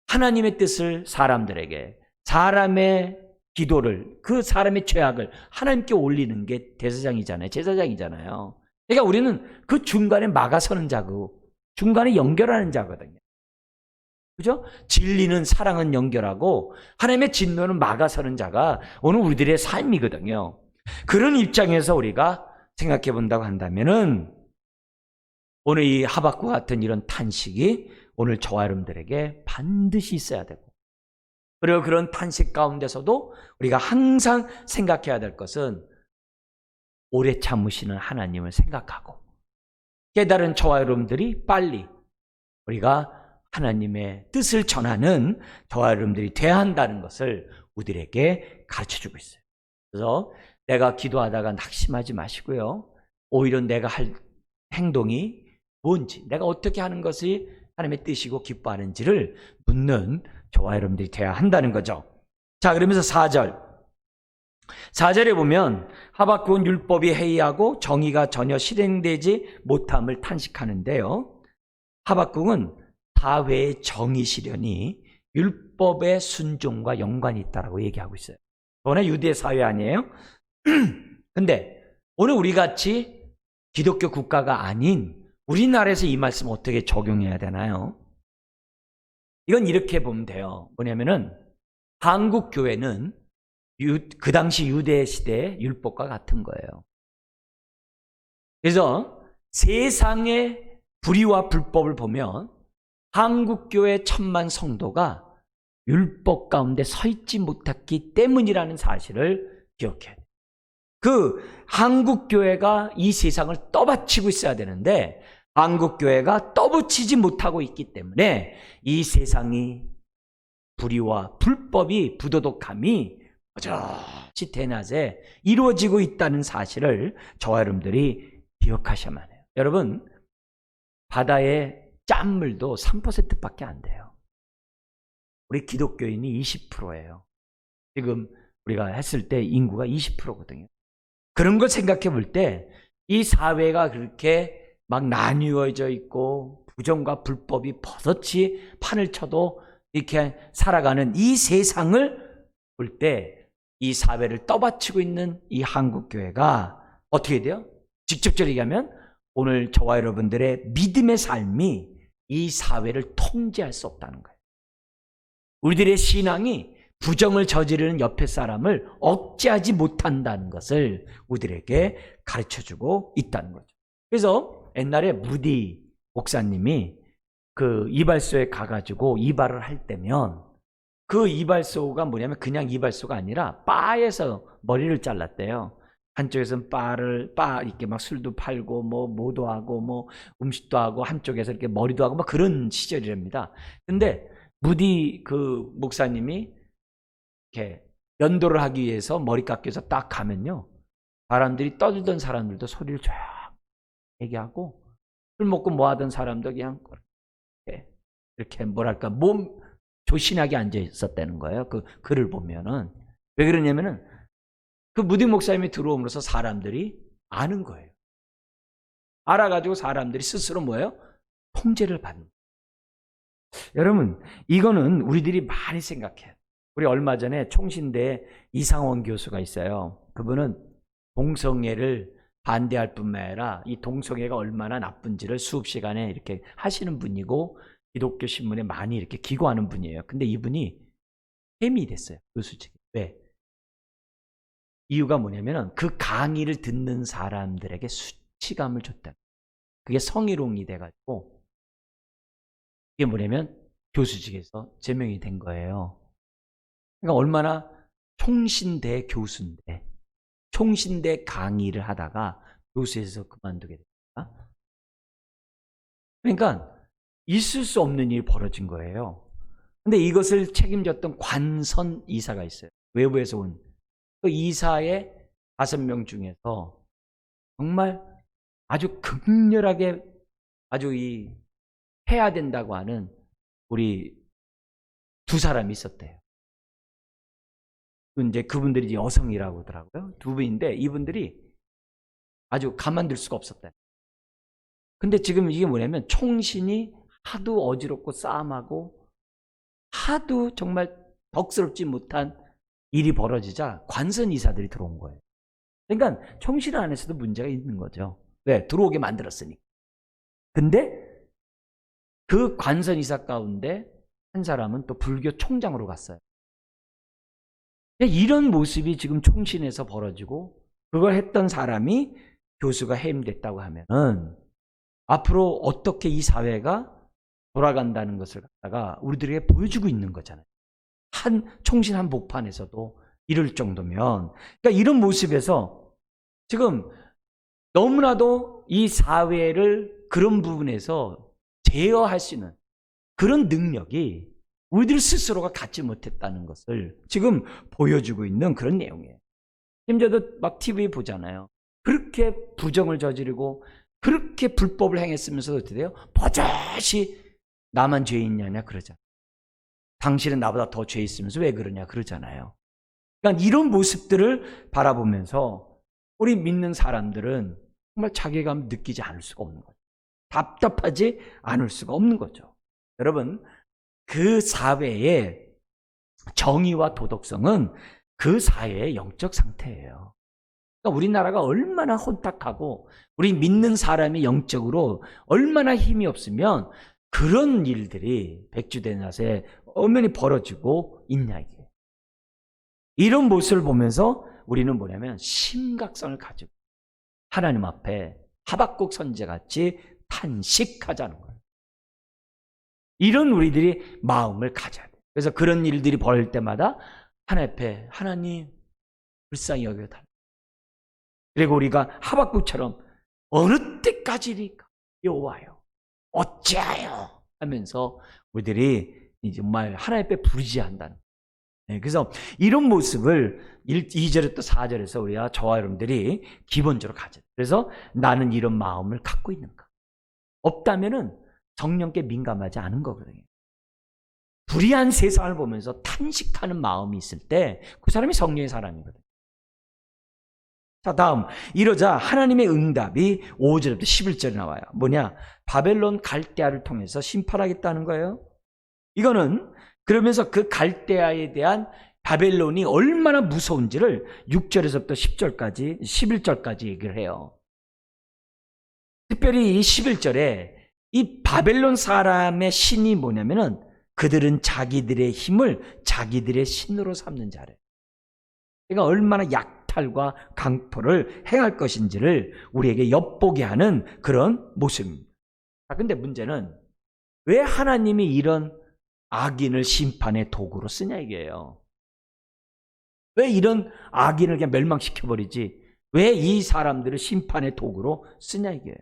하나님의 뜻을 사람들에게, 사람의 기도를, 그 사람의 죄악을 하나님께 올리는 게 제사장이잖아요. 그러니까 우리는 그 중간에 막아서는 자고 중간에 연결하는 자거든요. 그죠? 진리는 사랑은 연결하고 하나님의 진노는 막아서는 자가 오늘 우리들의 삶이거든요. 그런 입장에서 우리가 생각해 본다고 한다면은 오늘 이 하박국 같은 이런 탄식이 오늘 저와 여러분들에게 반드시 있어야 되고, 그리고 그런 탄식 가운데서도 우리가 항상 생각해야 될 것은 오래 참으시는 하나님을 생각하고 깨달은 저와 여러분들이 빨리 우리가 하나님의 뜻을 전하는 저와 여러분들이 돼야 한다는 것을 우리들에게 가르쳐주고 있어요. 그래서 내가 기도하다가 낙심하지 마시고요. 오히려 내가 할 행동이 뭔지, 내가 어떻게 하는 것이 하나님의 뜻이고 기뻐하는지를 묻는 저와 여러분들이 돼야 한다는 거죠. 자, 그러면서 4절에 보면 하박국은 율법이 해이하고 정의가 전혀 실행되지 못함을 탄식하는데요. 하박국은 사회의 정의 실현이 율법의 순종과 연관이 있다고 얘기하고 있어요. 워낙 유대 사회 아니에요? 근데 오늘 우리 같이 기독교 국가가 아닌 우리나라에서 이 말씀 어떻게 적용해야 되나요? 이건 이렇게 보면 돼요. 뭐냐면은 한국 교회는 그 당시 유대 시대의 율법과 같은 거예요. 그래서 세상의 불의와 불법을 보면 한국교회 1000만 성도가 율법 가운데 서 있지 못했기 때문이라는 사실을 기억해야 돼요. 그 한국교회가 이 세상을 떠받치고 있어야 되는데 한국교회가 떠받치지 못하고 있기 때문에 이 세상이 불의와 불법이, 부도덕함이 어저씨 대낮에 이루어지고 있다는 사실을 저와 여러분들이 기억하셔야만 해요. 여러분, 바다의 짠물도 3%밖에 안 돼요. 우리 기독교인이 20%예요. 지금 우리가 했을 때 인구가 20%거든요. 그런 걸 생각해 볼 때 이 사회가 그렇게 막 나뉘어져 있고 부정과 불법이 버섯이 판을 쳐도 이렇게 살아가는 이 세상을 볼 때 이 사회를 떠받치고 있는 이 한국교회가 어떻게 돼요? 직접적으로 얘기하면 오늘 저와 여러분들의 믿음의 삶이 이 사회를 통제할 수 없다는 거예요. 우리들의 신앙이 부정을 저지르는 옆에 사람을 억제하지 못한다는 것을 우리들에게 가르쳐주고 있다는 거죠. 그래서 옛날에 무디 목사님이 그 이발소에 가가지고 이발을 할 때면 그 이발소가 뭐냐면 그냥 이발소가 아니라 바에서 머리를 잘랐대요. 한쪽에서는 바 이렇게 막 술도 팔고 뭐 모도 하고 뭐 음식도 하고 한쪽에서 이렇게 머리도 하고 막 그런 시절이랍니다. 근데 무디 그 목사님이 이렇게 연도를 하기 위해서 머리 깎기 위해서 딱 가면요, 사람들이 떠들던 사람들도 소리를 쫙 얘기하고, 술 먹고 뭐 하던 사람도 그냥 이렇게 뭐랄까 몸 조신하게 앉아 있었다는 거예요. 그 글을 보면은. 왜 그러냐면은 그 무디 목사님이 들어옴으로써 사람들이 아는 거예요. 알아가지고 사람들이 스스로 뭐예요? 통제를 받는 거예요. 여러분, 이거는 우리들이 많이 생각해요. 우리 얼마 전에 총신대에 이상원 교수가 있어요. 그분은 동성애를 반대할 뿐만 아니라 이 동성애가 얼마나 나쁜지를 수업 시간에 이렇게 하시는 분이고, 기독교 신문에 많이 이렇게 기고하는 분이에요. 근데 이분이 폐미 됐어요, 교수직에. 왜? 이유가 뭐냐면은 그 강의를 듣는 사람들에게 수치감을 줬다. 그게 성희롱이 돼가지고, 이게 뭐냐면 교수직에서 제명이 된 거예요. 그러니까 얼마나 총신대 교수인데, 총신대 강의를 하다가 교수에서 그만두게 됩니다. 그러니까 있을 수 없는 일이 벌어진 거예요. 근데 이것을 책임졌던 관선 이사가 있어요. 외부에서 온 그 이사의 5명 중에서 정말 아주 극렬하게 아주 해야 된다고 하는 우리 2사람이 있었대요. 이제 그분들이 여성이라고 하더라고요. 2분인데 이분들이 아주 가만둘 수가 없었대요. 근데 지금 이게 뭐냐면 총신이 하도 어지럽고 싸움하고 하도 정말 덕스럽지 못한 일이 벌어지자 관선 이사들이 들어온 거예요. 그러니까 총신 안에서도 문제가 있는 거죠. 왜? 들어오게 만들었으니까. 근데 그 관선 이사 가운데 한 사람은 또 불교 총장으로 갔어요. 이런 모습이 지금 총신에서 벌어지고, 그걸 했던 사람이 교수가 해임됐다고 하면은 앞으로 어떻게 이 사회가 돌아간다는 것을 갖다가 우리들에게 보여주고 있는 거잖아요. 총신 한 복판에서도 이럴 정도면. 그러니까 이런 모습에서 지금 너무나도 이 사회를 그런 부분에서 제어할 수 있는 그런 능력이 우리들 스스로가 갖지 못했다는 것을 지금 보여주고 있는 그런 내용이에요. 심지어도 막 TV 보잖아요. 그렇게 부정을 저지르고 그렇게 불법을 행했으면서도 어떻게 돼요? 버젓이 나만 죄 있냐냐 그러잖아요. 당신은 나보다 더 죄 있으면서 왜 그러냐 그러잖아요. 그러니까 이런 모습들을 바라보면서 우리 믿는 사람들은 정말 자괴감 느끼지 않을 수가 없는 거죠. 답답하지 않을 수가 없는 거죠. 여러분, 그 사회의 정의와 도덕성은 그 사회의 영적 상태예요. 그러니까 우리나라가 얼마나 혼탁하고 우리 믿는 사람이 영적으로 얼마나 힘이 없으면 그런 일들이 백주대낮에 엄연히 벌어지고 있냐 이게. 이런 모습을 보면서 우리는 뭐냐면 심각성을 가지고 하나님 앞에 하박국 선지자같이 탄식하자는 거예요. 이런 우리들이 마음을 가져야 돼요. 그래서 그런 일들이 벌어질 때마다 하나님 앞에 하나님 불쌍히 여겨달라. 그리고 우리가 하박국처럼 어느 때까지리까 여호와여 어찌하여 하면서 우리들이 정말 하나님 앞에 부르짖어한다는. 네, 그래서 이런 모습을 2절부터 4절에서 우리가 저와 여러분들이 기본적으로 가져요. 그래서 나는 이런 마음을 갖고 있는가? 없다면은 성령께 민감하지 않은 거거든요. 불의한 세상을 보면서 탄식하는 마음이 있을 때 그 사람이 성령의 사람이거든요. 자, 다음. 이러자 하나님의 응답이 5절부터 11절에 나와요. 뭐냐? 바벨론 갈대아를 통해서 심판하겠다는 거예요. 이거는 그러면서 그 갈대아에 대한 바벨론이 얼마나 무서운지를 6절에서부터 10절까지, 11절까지 얘기를 해요. 특별히 이 11절에 이 바벨론 사람의 신이 뭐냐면은 그들은 자기들의 힘을 자기들의 신으로 삼는 자래요. 그러니까 얼마나 약탈과 강포를 행할 것인지를 우리에게 엿보게 하는 그런 모습입니다. 근데 문제는 왜 하나님이 이런 악인을 심판의 도구로 쓰냐 이게요. 왜 이런 악인을 그냥 멸망시켜버리지? 왜 이 사람들을 심판의 도구로 쓰냐 이게요.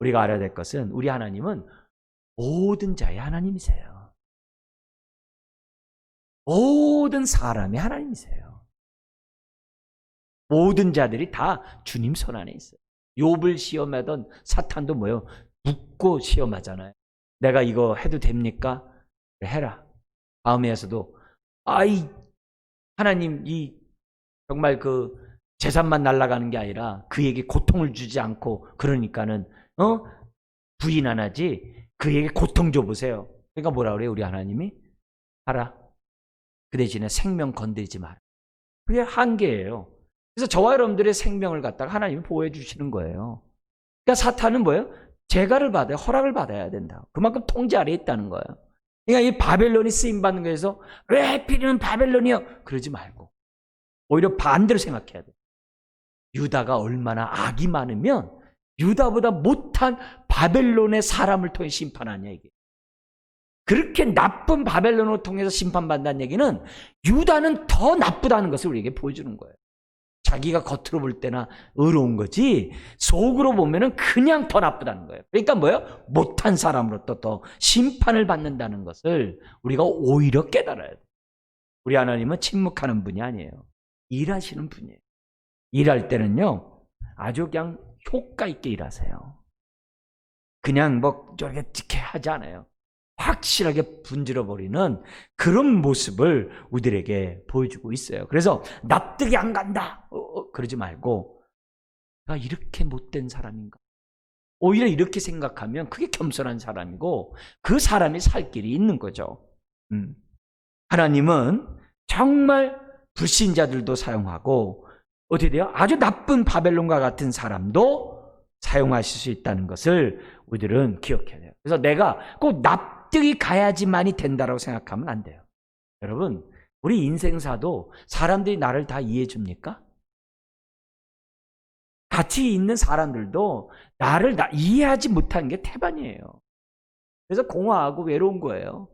우리가 알아야 될 것은 우리 하나님은 모든 자의 하나님이세요. 모든 사람의 하나님이세요. 모든 자들이 다 주님 손 안에 있어요. 욥을 시험하던 사탄도 뭐예요? 묻고 시험하잖아요. 내가 이거 해도 됩니까? 해라. 다음에서도 하나님 정말 그 재산만 날아가는 게 아니라 그에게 고통을 주지 않고 그러니까는 부인 안 하지 그에게 고통 줘보세요. 그러니까 뭐라 그래요? 우리 하나님이 하라. 그 대신에 생명 건드리지 마라. 그게 한계예요. 그래서 저와 여러분들의 생명을 갖다가 하나님이 보호해 주시는 거예요. 그러니까 사탄은 뭐예요? 재가를 받아야 허락을 받아야 된다. 그만큼 통제 아래에 있다는 거예요. 그러니까 이 바벨론이 쓰임받는 거에서 왜 하필이면 바벨론이요? 그러지 말고 오히려 반대로 생각해야 돼. 유다가 얼마나 악이 많으면 유다보다 못한 바벨론의 사람을 통해 심판하냐 이게. 그렇게 나쁜 바벨론을 통해서 심판받는다는 얘기는 유다는 더 나쁘다는 것을 우리에게 보여주는 거예요. 자기가 겉으로 볼 때나 의로운 거지 속으로 보면은 그냥 더 나쁘다는 거예요. 그러니까 뭐예요? 못한 사람으로부터 더 심판을 받는다는 것을 우리가 오히려 깨달아야 돼요. 우리 하나님은 침묵하는 분이 아니에요. 일하시는 분이에요. 일할 때는요 아주 그냥 효과 있게 일하세요. 그냥 뭐 저렇게 틱해 하지 않아요. 확실하게 분질러버리는 그런 모습을 우리들에게 보여주고 있어요. 그래서 납득이 안 간다 그러지 말고 내가 이렇게 못된 사람인가? 오히려 이렇게 생각하면 그게 겸손한 사람이고 그 사람이 살 길이 있는 거죠. 하나님은 정말 불신자들도 사용하고 어떻게 돼요? 아주 나쁜 바벨론과 같은 사람도 사용하실 수 있다는 것을 우리들은 기억해야 돼요. 그래서 내가 꼭 납득이 가야지만이 된다고 생각하면 안 돼요. 여러분, 우리 인생사도 사람들이 나를 다 이해해 줍니까? 같이 있는 사람들도 나를 이해하지 못하는 게 태반이에요. 그래서 공허하고 외로운 거예요.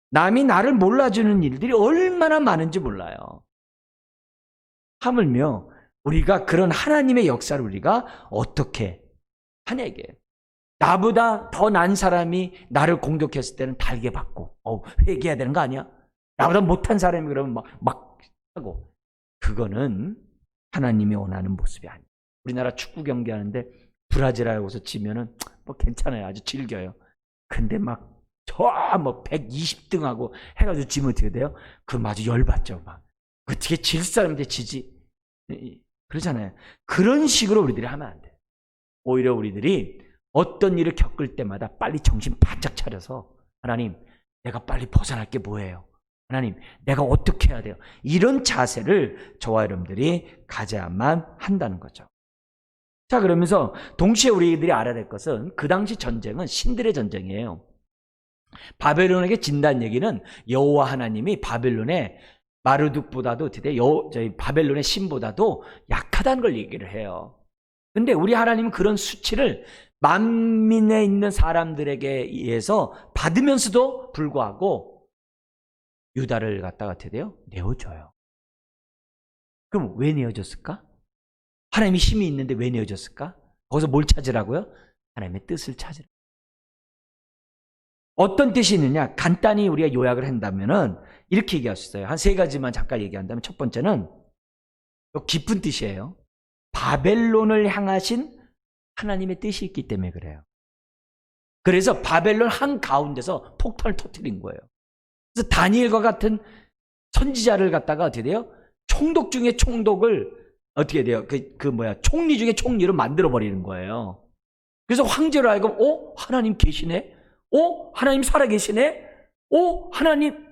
남이 나를 몰라주는 일들이 얼마나 많은지 몰라요. 하물며 우리가 그런 하나님의 역사를 우리가 어떻게 하냐 이게. 나보다 더 난 사람이 나를 공격했을 때는 달게 받고 회개해야 되는 거 아니야? 나보다 못한 사람이 그러면 막 하고. 그거는 하나님이 원하는 모습이 아니에요. 우리나라 축구 경기하는데 브라질하고서 지면은 뭐 괜찮아요. 아주 즐겨요. 근데 막 저 120등하고 해가지고 지면 어떻게 돼요? 그럼 아주 열받죠. 막 어떻게 질 사람인데 지지? 그러잖아요. 그런 식으로 우리들이 하면 안 돼요. 오히려 우리들이 어떤 일을 겪을 때마다 빨리 정신 바짝 차려서 하나님, 내가 빨리 벗어날 게 뭐예요? 하나님, 내가 어떻게 해야 돼요? 이런 자세를 저와 여러분들이 가져야만 한다는 거죠. 자, 그러면서 동시에 우리들이 알아야 될 것은 그 당시 전쟁은 신들의 전쟁이에요. 바벨론에게 진다는 얘기는 여호와 하나님이 바벨론의 마르둑보다도 저희 바벨론의 신보다도 약하다는 걸 얘기를 해요. 근데 우리 하나님은 그런 수치를 만민에 있는 사람들에게 의해서 받으면서도 불구하고 유다를 갖다가 내어줘요. 그럼 왜 내어줬을까? 하나님이 힘이 있는데 왜 내어줬을까? 거기서 뭘 찾으라고요? 하나님의 뜻을 찾으라. 어떤 뜻이 있느냐? 간단히 우리가 요약을 한다면은 이렇게 얘기할 수 있어요. 한 세 가지만 잠깐 얘기한다면 첫 번째는 깊은 뜻이에요. 바벨론을 향하신 하나님의 뜻이 있기 때문에 그래요. 그래서 바벨론 한가운데서 폭탄을 터뜨린 거예요. 그래서 다니엘과 같은 선지자를 갖다가 어떻게 돼요? 총독 중에 총독을 어떻게 돼요? 총리 중에 총리를 만들어버리는 거예요. 그래서 황제로 하여금 하나님 계시네? 하나님 살아계시네? 하나님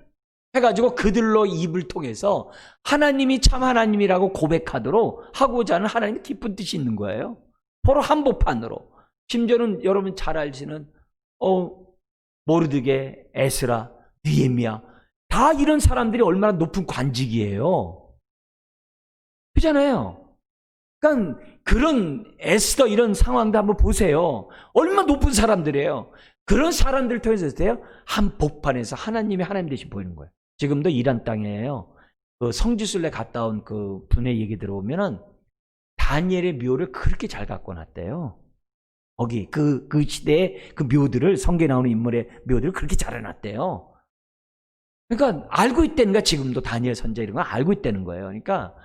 해가지고 그들로 입을 통해서 하나님이 참 하나님이라고 고백하도록 하고자 하는 하나님의 깊은 뜻이 있는 거예요. 바로 한복판으로. 심지어는 여러분 잘 알시는 모르드게, 에스라, 느헤미야 다 이런 사람들이 얼마나 높은 관직이에요. 그잖아요. 그러니까 그런 에스더 이런 상황도 한번 보세요. 얼마나 높은 사람들이에요. 그런 사람들을 통해서 어때요? 한 복판에서 하나님이 하나님 대신 보이는 거예요. 지금도 이란 땅이에요. 그 성지순례 갔다 온 그 분의 얘기 들어보면은 다니엘의 묘를 그렇게 잘 갖고 놨대요. 거기 그 시대의 그 묘들을, 성경에 나오는 인물의 묘들을 그렇게 잘 해놨대요. 그러니까 알고 있다는 거야. 지금도 다니엘 선자 이런 거 알고 있다는 거예요. 그러니까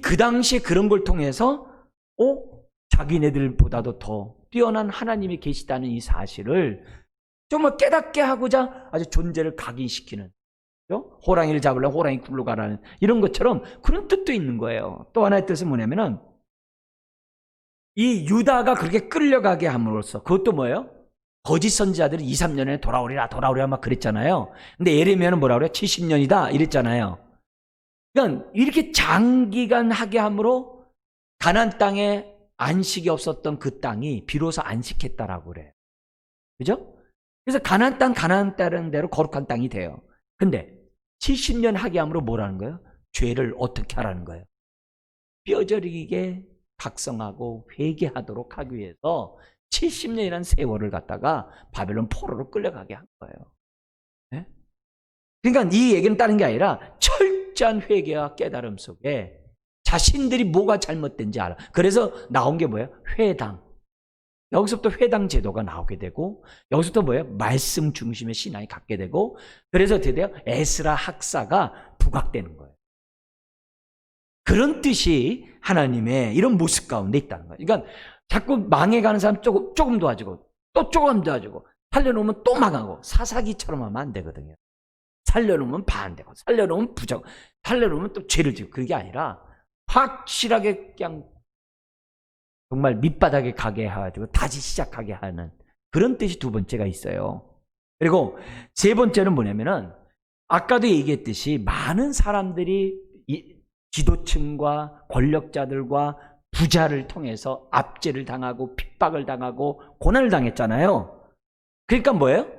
그 당시에 그런 걸 통해서 자기네들보다도 더 뛰어난 하나님이 계시다는 이 사실을 정말 깨닫게 하고자 아주 존재를 각인시키는, 그렇죠? 호랑이를 잡으려면 호랑이 굴로 가라는 이런 것처럼 그런 뜻도 있는 거예요. 또 하나의 뜻은 뭐냐면은 이 유다가 그렇게 끌려가게 함으로써, 그것도 뭐예요? 거짓 선지자들이 2, 3년에 돌아오리라 막 그랬잖아요. 근데 예레미야는 뭐라 그래요? 70년이다 이랬잖아요. 그러니까 이렇게 장기간 하게 함으로 가나안 땅에 안식이 없었던 그 땅이 비로소 안식했다라고 그래요. 그죠? 그래서 가나안 땅은 대로 거룩한 땅이 돼요. 근데 70년 하게 함으로 뭐라는 거예요? 죄를 어떻게 하라는 거예요? 뼈저리게 각성하고 회개하도록 하기 위해서 70년이라는 세월을 갖다가 바벨론 포로로 끌려가게 한 거예요. 네? 그러니까 이 얘기는 다른 게 아니라 철저한 회개와 깨달음 속에 자신들이 뭐가 잘못된지 알아. 그래서 나온 게 뭐예요? 회당. 여기서부터 회당 제도가 나오게 되고, 여기서부터 뭐예요? 말씀 중심의 신앙이 갖게 되고, 그래서 어떻게 돼요? 에스라 학사가 부각되는 거예요. 그런 뜻이 하나님의 이런 모습 가운데 있다는 거예요. 그러니까 자꾸 망해가는 사람 조금 도와주고, 또 조금 도와주고, 살려놓으면 또 망하고, 사사기처럼 하면 안 되거든요. 살려놓으면 반대고, 살려놓으면 부정, 살려놓으면 또 죄를 지고, 그게 아니라 확실하게 그냥 정말 밑바닥에 가게 해가지고 다시 시작하게 하는 그런 뜻이 두 번째가 있어요. 그리고 세 번째는 뭐냐면은 아까도 얘기했듯이 많은 사람들이 지도층과 권력자들과 부자를 통해서 압제를 당하고 핍박을 당하고 고난을 당했잖아요. 그러니까 뭐예요?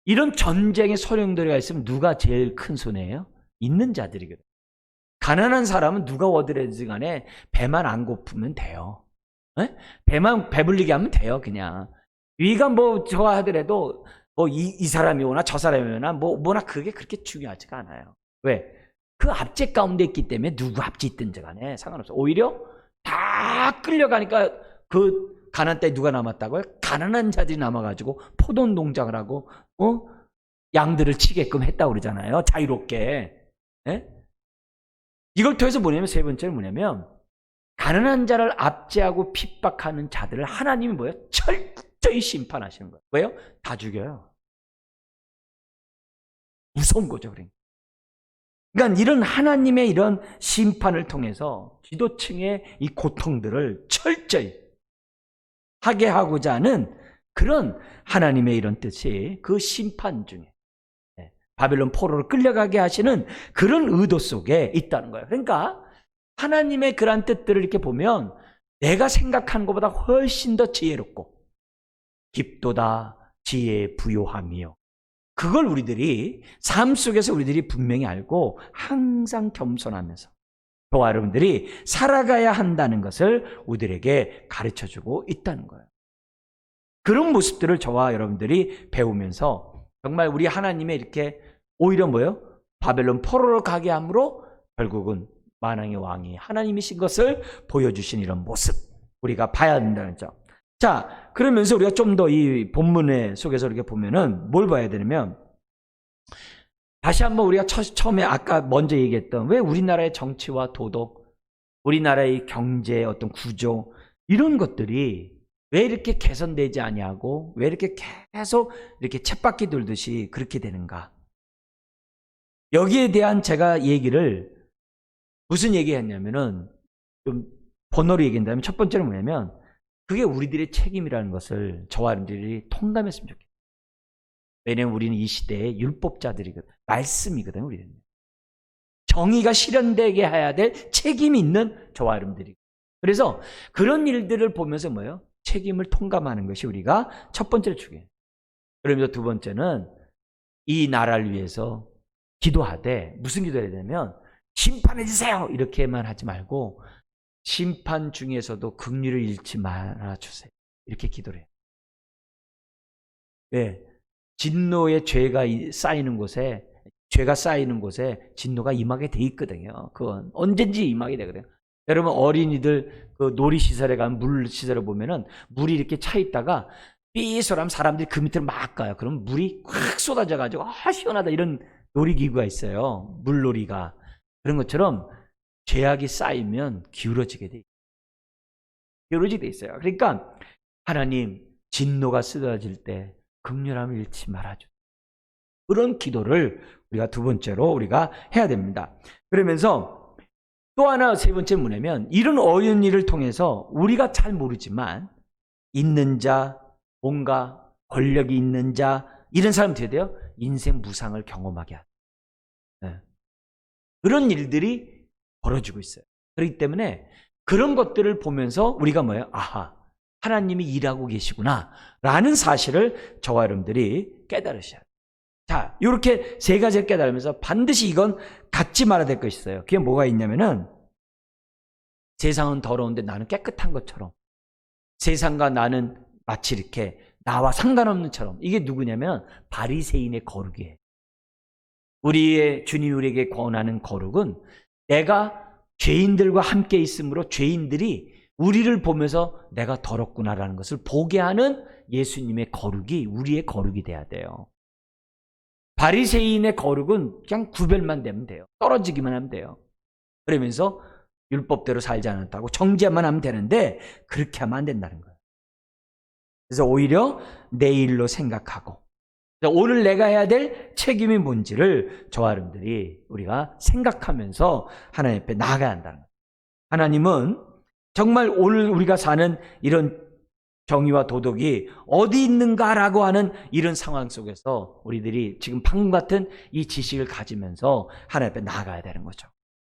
이런 전쟁의 소령들이 있으면 누가 제일 큰 손해예요? 있는 자들이거든요. 가난한 사람은 누가 어디든지 간에 배만 안 고프면 돼요. 네? 배만 배불리게 하면 돼요. 그냥 위가 뭐 좋아하더라도 뭐 이 사람이 오나 저 사람이 오나 뭐나 그게 그렇게 중요하지가 않아요. 왜? 그 압제 가운데 있기 때문에 누구 압제 있든지 간에 상관없어. 오히려 다 끌려가니까 그 가난안 땅에 누가 남았다고요? 가난한 자들이 남아가지고 포돈 농장을 하고 양들을 치게끔 했다고 그러잖아요. 자유롭게. 네? 이걸 통해서 뭐냐면 세 번째는 뭐냐면 가난한 자를 압제하고 핍박하는 자들을 하나님이 뭐예요? 철저히 심판하시는 거예요. 왜요? 다 죽여요. 무서운 거죠. 그러니까 이런 하나님의 이런 심판을 통해서 지도층의 이 고통들을 철저히 하게 하고자 하는 그런 하나님의 이런 뜻이 그 심판 중에 바벨론 포로로 끌려가게 하시는 그런 의도 속에 있다는 거예요. 그러니까 하나님의 그러한 뜻들을 이렇게 보면 내가 생각하는 것보다 훨씬 더 지혜롭고 깊도다 지혜의 부요함이요. 그걸 우리들이 삶 속에서 우리들이 분명히 알고 항상 겸손하면서 저와 여러분들이 살아가야 한다는 것을 우리들에게 가르쳐주고 있다는 거예요. 그런 모습들을 저와 여러분들이 배우면서 정말 우리 하나님의 이렇게 오히려 뭐예요? 바벨론 포로로 가게 함으로 결국은 만왕의 왕이 하나님이신 것을 보여주신 이런 모습 우리가 봐야 된다는 점. 자, 그러면서 우리가 좀 더 이 본문의 속에서 이렇게 보면은 뭘 봐야 되냐면 다시 한번 우리가 처음에 아까 먼저 얘기했던 왜 우리나라의 정치와 도덕, 우리나라의 경제의 어떤 구조 이런 것들이 왜 이렇게 개선되지 아니하고 왜 이렇게 계속 이렇게 쳇바퀴 돌듯이 그렇게 되는가? 여기에 대한 제가 얘기를 무슨 얘기했냐면은 좀 번호로 얘기한다면 첫 번째는 뭐냐면 그게 우리들의 책임이라는 것을 저와 여러분들이 통감했으면 좋겠어요. 왜냐하면 우리는 이 시대의 율법자들이거든. 말씀이거든. 우리는 정의가 실현되게 해야 될 책임이 있는 저와 여러분들이. 그래서 그런 일들을 보면서 뭐예요? 책임을 통감하는 것이 우리가 첫 번째로 중요해요. 그러면서 두 번째는 이 나라를 위해서 기도하되 무슨 기도해야 되냐면 심판해 주세요 이렇게만 하지 말고 심판 중에서도 긍휼을 잃지 말아 주세요 이렇게 기도를 해요. 왜? 진노의 쌓이는 곳에, 죄가 쌓이는 곳에 진노가 임하게 돼 있거든요. 그건 언젠지 임하게 되거든요. 여러분, 어린이들 그 놀이시설에 가면, 물시설에 보면은 물이 이렇게 차 있다가 삐소하면 사람들이 그 밑으로 막 가요. 그럼 물이 확 쏟아져가지고 시원하다, 이런 놀이기구가 있어요. 물놀이가. 그런 것처럼 죄악이 쌓이면 기울어지게 돼 있어요. 기울어지게 돼 있어요. 그러니까 하나님, 진노가 쏟아질 때 긍휼함을 잃지 말아줘. 그런 기도를 우리가 두 번째로 우리가 해야 됩니다. 그러면서 또 하나, 세 번째 뭐냐면, 이런 어려운 일을 통해서 우리가 잘 모르지만 있는 자, 뭔가 권력이 있는 자, 이런 사람들이 돼요. 인생 무상을 경험하게 하죠. 네. 그런 일들이 벌어지고 있어요. 그렇기 때문에 그런 것들을 보면서 우리가 뭐예요? 아하, 하나님이 일하고 계시구나 라는 사실을 저와 여러분들이 깨달으셔야 돼요. 자, 이렇게 세 가지를 깨달으면서 반드시 이건 갖지 말아야 될 것이 있어요. 그게 뭐가 있냐면은, 세상은 더러운데 나는 깨끗한 것처럼, 세상과 나는 마치 이렇게 나와 상관없는 처럼. 이게 누구냐면 바리새인의 거룩이에요. 우리의 주님 우리에게 권하는 거룩은, 내가 죄인들과 함께 있으므로 죄인들이 우리를 보면서 내가 더럽구나라는 것을 보게 하는 예수님의 거룩이 우리의 거룩이 돼야 돼요. 바리새인의 거룩은 그냥 구별만 되면 돼요. 떨어지기만 하면 돼요. 그러면서 율법대로 살지 않았다고 정죄만 하면 되는데, 그렇게 하면 안 된다는 거예요. 그래서 오히려 내일로 생각하고, 오늘 내가 해야 될 책임이 뭔지를 저와 여러분들이 우리가 생각하면서 하나님 앞에 나아가야 한다는 거예요. 하나님은 정말 오늘 우리가 사는 이런 정의와 도덕이 어디 있는가라고 하는 이런 상황 속에서 우리들이 지금 방금 같은 이 지식을 가지면서 하나님 앞에 나아가야 되는 거죠.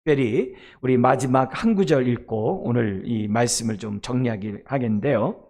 특별히 우리 마지막 한 구절 읽고 오늘 이 말씀을 좀 정리하겠는데요.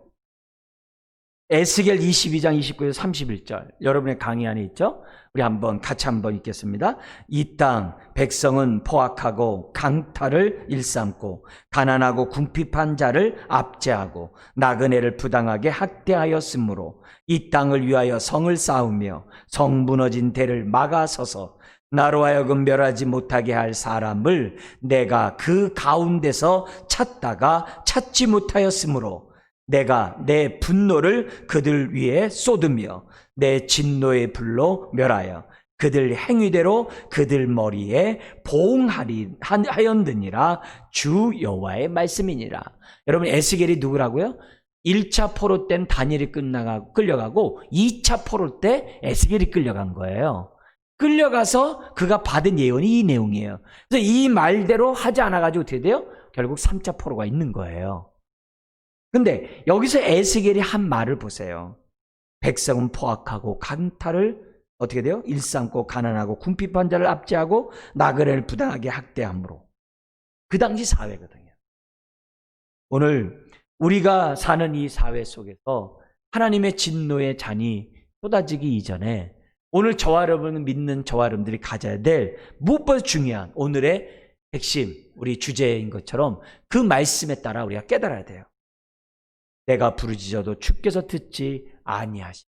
에스겔 22장 29절 31절 여러분의 강의 안에 있죠? 우리 같이 한번 읽겠습니다. 이 땅 백성은 포악하고 강탈을 일삼고 가난하고 궁핍한 자를 압제하고 나그네를 부당하게 학대하였으므로 이 땅을 위하여 성을 쌓으며 성 무너진 대를 막아서서 나로 하여금 멸하지 못하게 할 사람을 내가 그 가운데서 찾다가 찾지 못하였으므로 내가 내 분노를 그들 위에 쏟으며 내 진노의 불로 멸하여 그들 행위대로 그들 머리에 보응하였느니라. 주 여호와의 말씀이니라. 여러분, 에스겔이 누구라고요? 1차 포로 때는 다니엘이 끌려가고 2차 포로 때 에스겔이 끌려간 거예요. 끌려가서 그가 받은 예언이 이 내용이에요. 그래서 이 말대로 하지 않아가지고 어떻게 돼요? 결국 3차 포로가 있는 거예요. 근데 여기서 에스겔이 한 말을 보세요. 백성은 포악하고 강탈을 어떻게 돼요? 일삼고 가난하고 궁핍한 자를 압제하고 나그네를 부당하게 학대함으로. 그 당시 사회거든요. 오늘 우리가 사는 이 사회 속에서 하나님의 진노의 잔이 쏟아지기 이전에 오늘 저와 여러분 믿는 저와 여러분들이 가져야 될 무엇보다 중요한 오늘의 핵심, 우리 주제인 것처럼 그 말씀에 따라 우리가 깨달아야 돼요. 내가 부르짖어도 주께서 듣지 아니하시니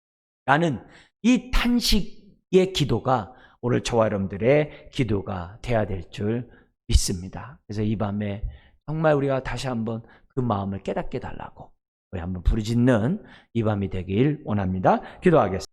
라는 이 탄식의 기도가 오늘 저와 여러분들의 기도가 돼야 될 줄 믿습니다. 그래서 이 밤에 정말 우리가 다시 한번 그 마음을 깨닫게 달라고 우리 한번 부르짖는 이 밤이 되길 원합니다. 기도하겠습니다.